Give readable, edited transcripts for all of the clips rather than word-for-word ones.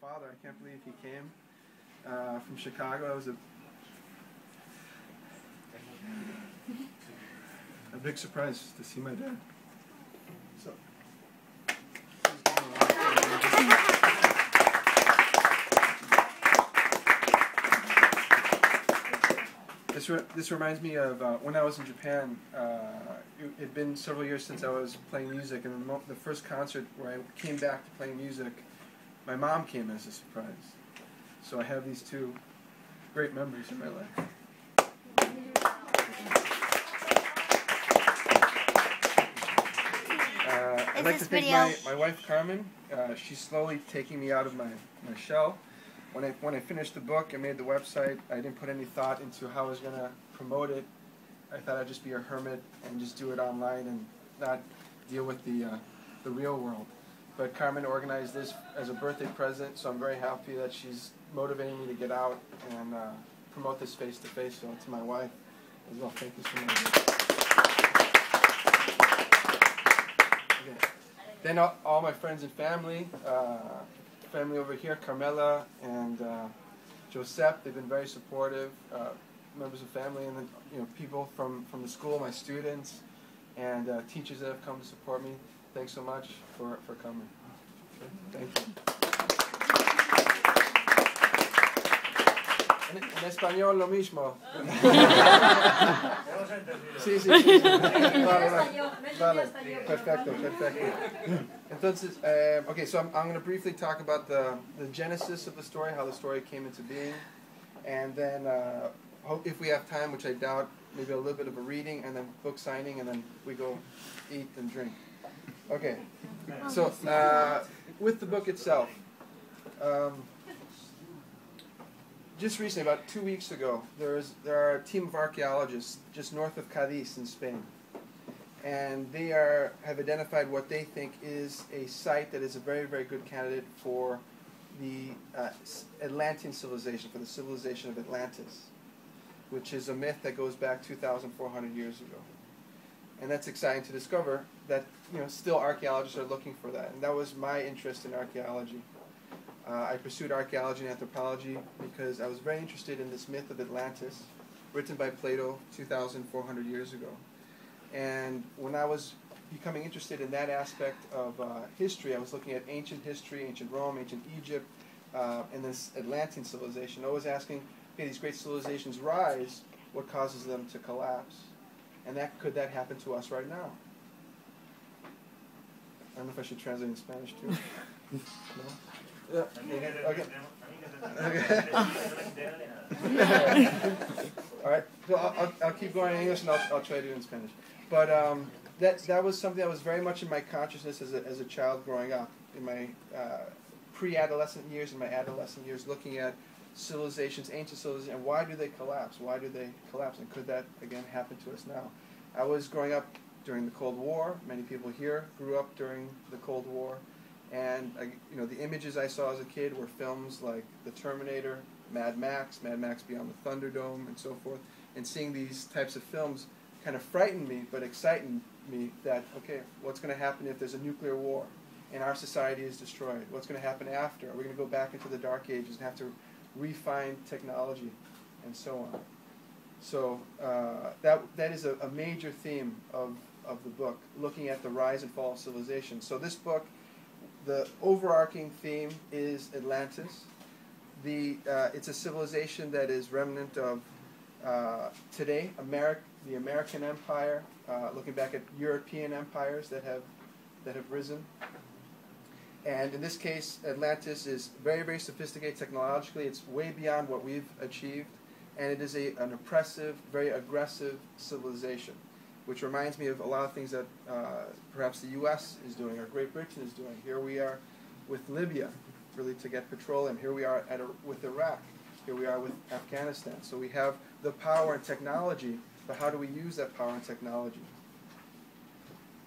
father. I can't believe he came from Chicago. It was a big surprise to see my dad. So. This reminds me of when I was in Japan. It had been several years since I was playing music, and the first concert where I came back to playing music, my mom came as a surprise. So I have these two great memories in my life. I'd like to thank my wife Carmen. She's slowly taking me out of my shell. When I finished the book and made the website, I didn't put any thought into how I was going to promote it. I thought I'd just be a hermit and just do it online and not deal with the real world. But Carmen organized this as a birthday present, so I'm very happy that she's motivating me to get out and promote this face-to-face. So to my wife as well, thank you so much. Okay. Then all my friends and family over here, Carmela and Joseph, they've been very supportive, members of family, and then people from the school, my students, and teachers that have come to support me. Thanks so much for coming. Thank you. En español lo mismo. Sí. Vale. Perfecto. Entonces, okay, so I'm going to briefly talk about the genesis of the story, how the story came into being, and then if we have time, which I doubt, maybe a little bit of a reading, and then book signing, and then we go eat and drink. Okay, so with the book itself, just recently, about 2 weeks ago, there are a team of archaeologists just north of Cadiz in Spain, and they have identified what they think is a site that is a very, very good candidate for the Atlantean civilization, for the civilization of Atlantis, which is a myth that goes back 2,400 years ago. And that's exciting to discover that still archaeologists are looking for that, and that was my interest in archaeology. I pursued archaeology and anthropology because I was very interested in this myth of Atlantis, written by Plato 2,400 years ago. And when I was becoming interested in that aspect of history, I was looking at ancient history, ancient Rome, ancient Egypt, and this Atlantean civilization. I was asking, okay, these great civilizations rise, what causes them to collapse? And could that happen to us right now? I don't know if I should translate in Spanish too. No? Yeah. Okay. All right. So I'll keep going in English and I'll try to do it in Spanish. But that was something that was very much in my consciousness as a child growing up, in my pre-adolescent years and my adolescent years, looking at civilizations, ancient civilizations, and why do they collapse? Why do they collapse? And could that again happen to us now? I was growing up during the Cold War. Many people here grew up during the Cold War. And the images I saw as a kid were films like The Terminator, Mad Max Beyond the Thunderdome, and so forth. And seeing these types of films kind of frightened me, but excited me that, okay, what's going to happen if there's a nuclear war and our society is destroyed? What's going to happen after? Are we going to go back into the Dark Ages and have to refine technology and so on? So that is a major theme of the book, looking at the rise and fall of civilization. So this book, the overarching theme is Atlantis. It's a civilization that is remnant of today, the American Empire, looking back at European empires that have risen. And in this case, Atlantis is very, very sophisticated technologically. It's way beyond what we've achieved. And it is an oppressive, very aggressive civilization, which reminds me of a lot of things that perhaps the U.S. is doing or Great Britain is doing. Here we are with Libya, really to get petroleum. Here we are with Iraq. Here we are with Afghanistan. So we have the power and technology, but how do we use that power and technology?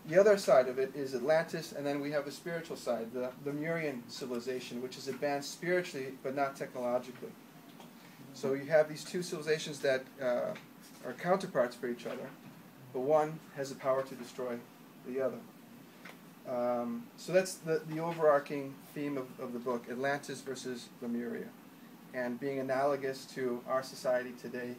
The other side of it is Atlantis, and then we have the spiritual side, the Lemurian civilization, which is advanced spiritually but not technologically. So you have these two civilizations that are counterparts for each other, but one has the power to destroy the other. So that's the overarching theme of the book, Atlantis versus Lemuria, and being analogous to our society today,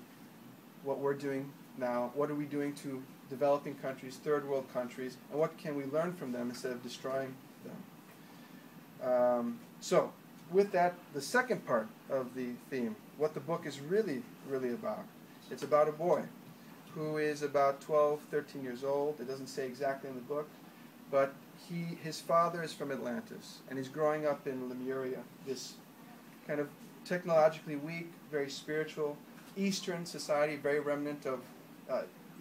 what we're doing now, what are we doing to developing countries, third world countries, and what can we learn from them instead of destroying them. So with that, the second part of the theme, what the book is really about. It's about a boy who is about 12, 13 years old. It doesn't say exactly in the book, but his father is from Atlantis, and he's growing up in Lemuria, this kind of technologically weak, very spiritual, Eastern society, very remnant of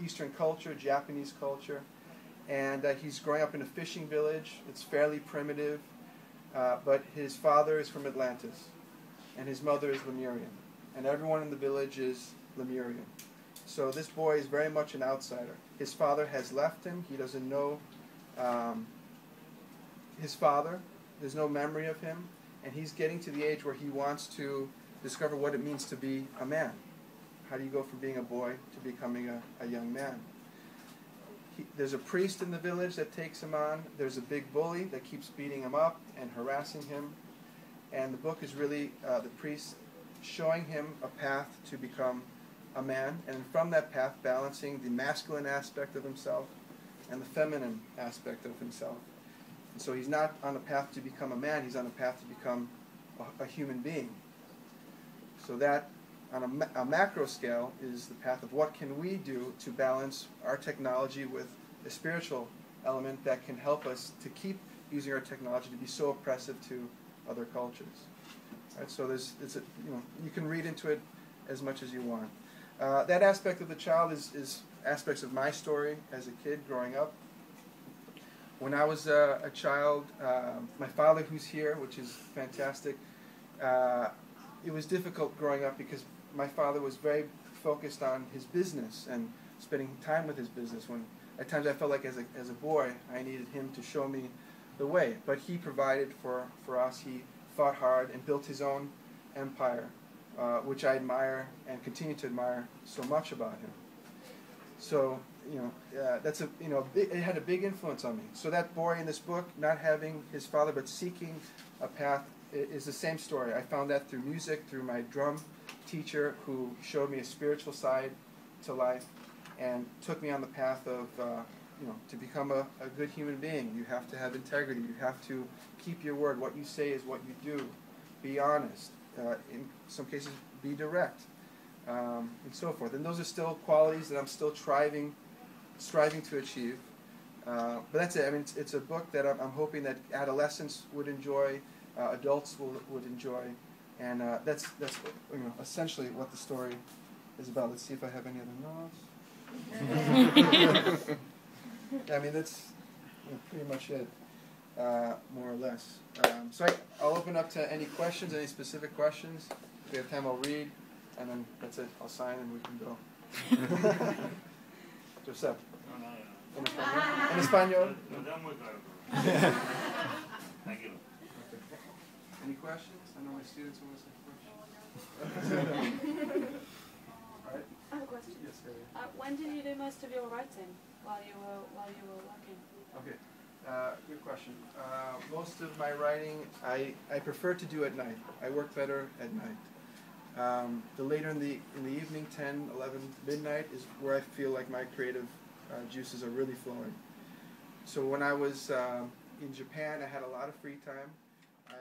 Eastern culture, Japanese culture. And he's growing up in a fishing village. It's fairly primitive, but his father is from Atlantis, and his mother is Lemurian, and everyone in the village is Lemurian. So this boy is very much an outsider. His father has left him. He doesn't know his father. There's no memory of him, and he's getting to the age where he wants to discover what it means to be a man. How do you go from being a boy to becoming a young man? There's a priest in the village that takes him on. There's a big bully that keeps beating him up and harassing him. And the book is really the priest showing him a path to become a man, and from that path balancing the masculine aspect of himself and the feminine aspect of himself. And so he's not on a path to become a man, he's on a path to become a human being. So that, on a macro scale, is the path of what can we do to balance our technology with a spiritual element that can help us to keep using our technology to be so oppressive to other cultures. Right, so you can read into it as much as you want. That aspect of the child is aspects of my story as a kid growing up. When I was a child, my father, who's here, which is fantastic, it was difficult growing up because my father was very focused on his business and spending time with his business, when at times I felt like as a boy I needed him to show me the way. But he provided for us. He fought hard and built his own empire, which I admire and continue to admire so much about him. So it had a big influence on me. So that boy in this book, not having his father but seeking a path, is the same story. I found that through music, through my drum teacher, who showed me a spiritual side to life and took me on the path of to become a good human being. You have to have integrity. You have to keep your word. What you say is what you do. Be honest. In some cases, be direct, and so forth. And those are still qualities that I'm still striving to achieve. But that's it. I mean, it's a book that I'm hoping that adolescents would enjoy, adults would enjoy, and that's essentially what the story is about. Let's see if I have any other notes. I mean, that's pretty much it, more or less. So I'll open up to any questions, any specific questions. If we have time, I'll read, and then that's it. I'll sign, and we can go. Joseph. ¿En español? Any questions? I know my students want to say questions. All right. I have a question. Yes, when did you do most of your writing while you were working? Okay. Good question. Most of my writing I prefer to do at night. I work better at night. The later in the evening, 10, 11, midnight, is where I feel like my creative juices are really flowing. So when I was in Japan, I had a lot of free time. I